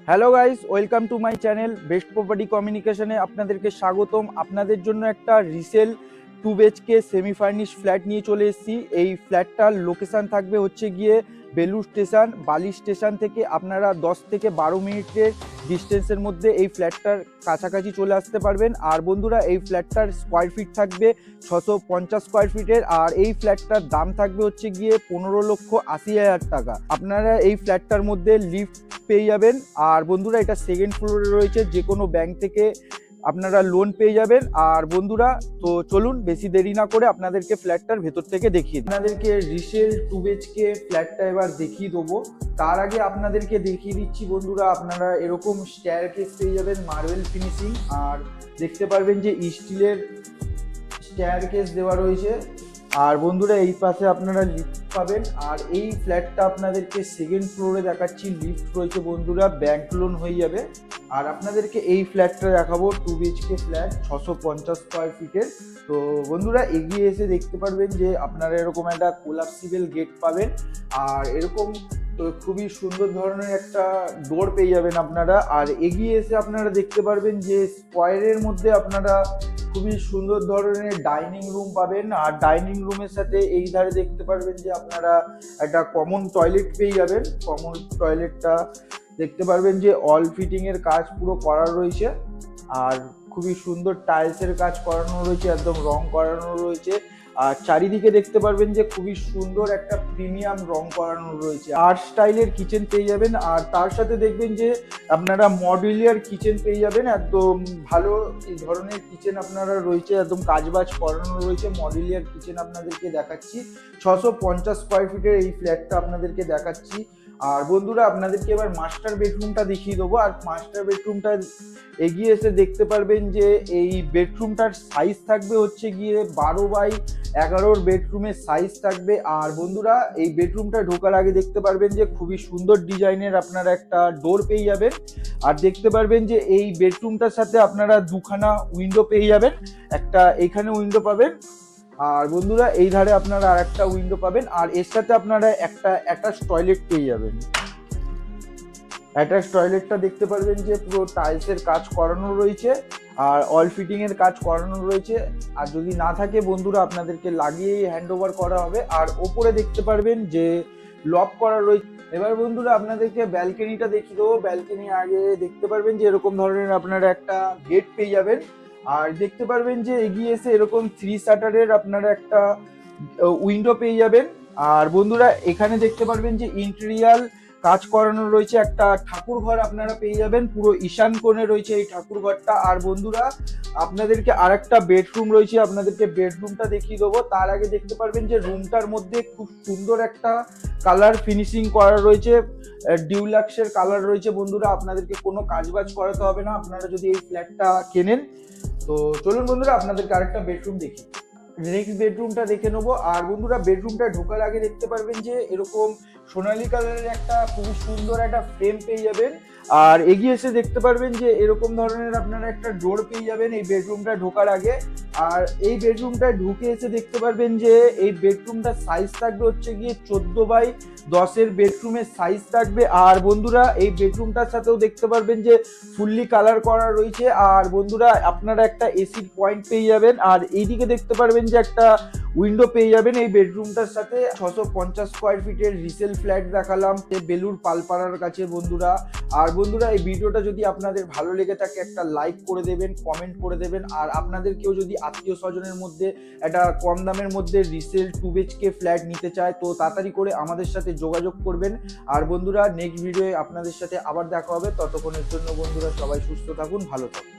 Hello guys, welcome to my channel best property কমিউনিকেশনে আপনাদেরকে স্বাগতম। আপনাদের জন্য একটা resale 2 BHK semi furnish flat নিয়ে চলে এসেছি। এই ফ্ল্যাটটার লোকেশান থাকবে হচ্ছে গিয়ে বেলুড় স্টেশন। বালি স্টেশন থেকে আপনারা 10 থেকে 12 মিনিটের ডিস্টেন্সের মধ্যে এই ফ্ল্যাটটার কাছাকাছি চলে আসতে পারবেন। আর বন্ধুরা, এই ফ্ল্যাটটার স্কোয়ার ফিট থাকবে 650 স্কোয়ার ফিটের। আর এই ফ্ল্যাটটার দাম থাকবে হচ্ছে গিয়ে 15,80,000 টাকা। আপনারা এই ফ্ল্যাটটার মধ্যে লিফট পেয়ে যাবেন। আর বন্ধুরা, এটা সেকেন্ড ফ্লোরে রয়েছে, যে কোনো ব্যাংক থেকে আপনারা লোন পেয়ে যাবেন। আর বন্ধুরা, তো চলুন বেশি দেরি না করে আপনাদেরকে ফ্ল্যাটটার ভেতর থেকে দেখিয়ে দিই। আপনাদেরকে রিসেল 2 BHK ফ্ল্যাটটা এবার দেখিয়ে দেবো। তার আগে আপনাদেরকে দেখিয়ে দিচ্ছি বন্ধুরা, আপনারা এরকম স্টেয়ারকেস পেয়ে যাবেন মার্বেল ফিনিশিং। আর দেখতে পারবেন যে স্টিলের স্টেয়ারকেস দেওয়া রয়েছে। আর বন্ধুরা, এই পাশে আপনারা লিফট পাবেন। আর এই ফ্ল্যাটটা আপনাদেরকে সেকেন্ড ফ্লোরে দেখাচ্ছি, লিফট রয়েছে বন্ধুরা, ব্যাংক লোন হয়ে যাবে। আর আপনাদেরকে এই ফ্ল্যাটটা দেখাবো 2 BHK ফ্ল্যাট 650 স্কোয়ার ফিটের। তো বন্ধুরা, এগিয়ে এসে দেখতে পারবেন যে আপনারা এরকম একটা কোলাপসিবল গেট পাবেন। আর এরকম খুবই সুন্দর ধরনের একটা ডোর পেয়ে যাবেন আপনারা। আর এগিয়ে এসে আপনারা দেখতে পারবেন যে স্কোয়ারের মধ্যে আপনারা খুবই সুন্দর ধরনের ডাইনিং রুম পাবেন। আর ডাইনিং রুমের সাথে এই ধারে দেখতে পারবেন যে আপনারা একটা কমন টয়লেট পেয়ে যাবেন। কমন টয়লেটটা দেখতে পারবেন যে অল ফিটিং এর কাজ পুরো করা রয়েছে। আর খুবই সুন্দর টাইলসের কাজ করানো রয়েছে, একদম রং করানো রয়েছে। আর চারিদিকে দেখতে পারবেন যে খুবই সুন্দর একটা প্রিমিয়াম রং করানো রয়েছে। আর্ট স্টাইলের কিচেন পেয়ে যাবেন। আর তার সাথে দেখবেন যে আপনারা মডিউলার কিচেন পেয়ে যাবেন। একদম ভালো এই ধরনের কিচেন আপনারা রয়েছে, একদম কাজবাজ করানো রয়েছে। মডিউলার কিচেন আপনাদেরকে দেখাচ্ছি। 650 স্কোয়ার ফিটের এই ফ্ল্যাটটা আপনাদেরকে দেখাচ্ছি। আর বন্ধুরা, আপনাদেরকে এবার মাস্টার বেডরুমটা দেখিয়ে দেবো। আর মাস্টার বেডরুমটা এগিয়ে এসে দেখতে পারবেন যে এই বেডরুমটার সাইজ থাকবে হচ্ছে গিয়ে 12x11 বেডরুমের সাইজ থাকবে। আর বন্ধুরা, এই বেডরুমটা ঢোকার আগে দেখতে পারবেন যে খুবই সুন্দর ডিজাইনের আপনারা একটা ডোর পেয়ে যাবেন। আর দেখতে পারবেন যে এই বেডরুমটার সাথে আপনারা দুখানা উইন্ডো পেয়ে যাবেন। একটা এইখানে উইন্ডো পাবেন। আর বন্ধুরা, এই ধারে আপনারা আর একটা উইন্ডো পাবেন। আর এর সাথে আপনারা একটা অ্যাটাচ টয়লেট পেয়ে যাবেন। অ্যাটাচ টয়লেটটা দেখতে পারবেন যে পুরো টাইলসের কাজ করানো রয়েছে। আর অল ফিটিং এর কাজ করানো রয়েছে। আর যদি না থাকে বন্ধুরা, আপনাদেরকে লাগিয়েই হ্যান্ড ওভার করা হবে। আর ওপরে দেখতে পারবেন যে লক করা রয়েছে। এবার বন্ধুরা, আপনাদেরকে ব্যালকনিটা দেখিয়ে দেবো। ব্যালকনি আগে দেখতে পারবেন যে এরকম ধরনের আপনারা একটা গেট পেয়ে যাবেন। আর দেখতে পারবেন যে এগিয়ে এসে এরকম 3 শাটারের আপনারা একটা উইন্ডো পেয়ে যাবেন। আর বন্ধুরা, এখানে দেখতে পারবেন যে ইন্টেরিয়াল কাজ করানো রয়েছে, একটা ঠাকুর ঘর আপনারা পেয়ে যাবেন। পুরো ঈশান কোণে রয়েছে এই ঠাকুর ঘরটা। আর বন্ধুরা, আপনাদেরকে আর একটা বেডরুম রয়েছে, আপনাদেরকে বেডরুমটা দেখিয়ে দেবো। তার আগে দেখতে পারবেন যে রুমটার মধ্যে খুব সুন্দর একটা কালার ফিনিশিং করা রয়েছে, ডিউলাক্সের কালার রয়েছে। বন্ধুরা, আপনাদেরকে কোনো কাজবাজ করাতে হবে না আপনারা যদি এই ফ্ল্যাটটা কেনেন। তো চলুন বন্ধুরা, আপনাদেরকে আরেকটা বেডরুম দেখি। নেক্সট বেডরুমটা দেখে নেবো। আর বন্ধুরা, বেডরুমটা ঢোকার আগে দেখতে পারবেন যে এরকম সোনালী কালারের একটা খুবই সুন্দর একটা ফ্রেম পেয়ে যাবেন। আর এগিয়ে এসে দেখতে পারবেন যে এরকম ধরনের আপনারা একটা ডোর পেয়ে যাবেন এই বেডরুমটা ঢোকার আগে। আর এই বেডরুমটা ঢুকে এসে দেখতে পারবেন যে এই বেডরুমটার সাইজ থাকবে হচ্ছে গিয়ে 14x10 বেডরুমের সাইজ থাকবে। আর বন্ধুরা, এই বেডরুমটার সাথেও দেখতে পারবেন যে ফুললি কালার করা রয়েছে। আর বন্ধুরা, আপনারা একটা এসির পয়েন্ট পেয়ে যাবেন। আর এইদিকে দেখতে পারবেন যে একটা উইন্ডো পেয়ে যাবেন এই বেডরুমটার সাথে। 650 স্কোয়ার ফিটের রিসেল ফ্ল্যাট দেখালাম বেলুড় পালপাড়ার কাছে বন্ধুরা। আর বন্ধুরা, এই ভিডিওটা যদি আপনাদের ভালো লেগে থাকে একটা লাইক করে দেবেন, কমেন্ট করে দেবেন। আর আপনাদের কেউ যদি আত্মীয় স্বজনের মধ্যে একটা কম দামের মধ্যে রিসেল 2 BHK ফ্ল্যাট নিতে চায়, তো তাড়াতাড়ি করে আমাদের সাথে যোগাযোগ করবেন। আর বন্ধুরা, নেক্সট ভিডিওয়ে আপনাদের সাথে আবার দেখা হবে। ততক্ষণের জন্য বন্ধুরা, সবাই সুস্থ থাকুন, ভালো থাকুন।